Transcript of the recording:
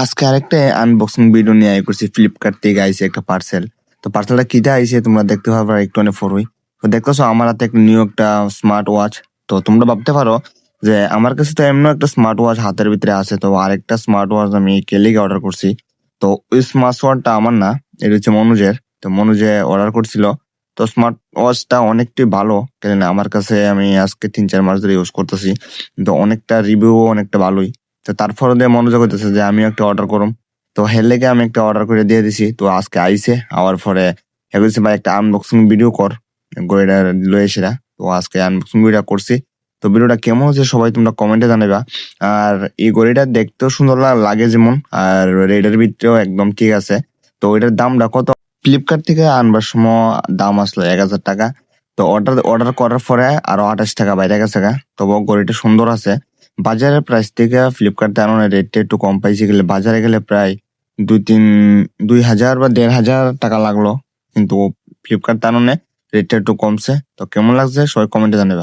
আজকে আরেকটা unboxing video নিয়ে আই করছি। ফ্লিপকার্ট থেকে আইছে একটা পার্সেল। তো পার্সেলটা কিটা আইছে তোমরা দেখতে পারবা একটু অনেক পরই। তো দেখতেছো আমার হাতে একটা নিউ একটা স্মার্ট ওয়াচ। তো তোমরা ভাবতে পারো যে আমার কাছে তো এমন একটা স্মার্ট ওয়াচ হাতের ভিতরে আছে, তো আরেকটা স্মার্ট ওয়াচ আমি কেলিকে অর্ডার করছি। তো ওই স্মার্ট ওয়াচটা আমার না, এটা হচ্ছে মনোজের। তো মনোজে অর্ডার করছিল। তো স্মার্ট ওয়াচটা অনেকটাই ভালো, কেন আমার কাছে আমি আজকে 3-4 মাস ধরে ইউজ করতেছি। তো অনেকটা রিভিউ অনেকটা ভালোই। তো তারপরে দিয়ে মনোযোগ হইতেছে যে আমি একটা অর্ডার করুম। তো হের লেগে আমি একটা অর্ডার করে দিয়ে দিছি। তো আজকে আইছে, আওয়ার পরে বলছে ভাই একটা আনবক্সিং ভিডিও কর, গড়িটা লয়ে এসেরা। তো আজকে আনবক্সিং ভিডিও করছি। তো ভিডিওটা কেমন হচ্ছে সবাই তোমরা কমেন্টে জানাবা। আর এই গড়িটা দেখতেও সুন্দর লাগে যেমন, আর রেডের ভিতরেও একদম ঠিক আছে। তো এটার দামটা কত? ফ্লিপকার্ট থেকে আনবার সময় দাম আসলো 1000 টাকা। তো অর্ডার অর্ডার করার পরে আরো 28 টাকা বাইরে গেছে গা। তবু গড়িটা সুন্দর আছে। বাজারের প্রাইস থেকে ফ্লিপকার্ট আনানোর রেটটা একটু কম পাইছে, গেলে বাজারে গেলে প্রায় 2-3 2,000 বা 1,500 টাকা লাগলো। কিন্তু ফ্লিপকার্ট আনানে রেটটা একটু কমছে। তো কেমন লাগছে সবাই কমেন্টে জানাবে।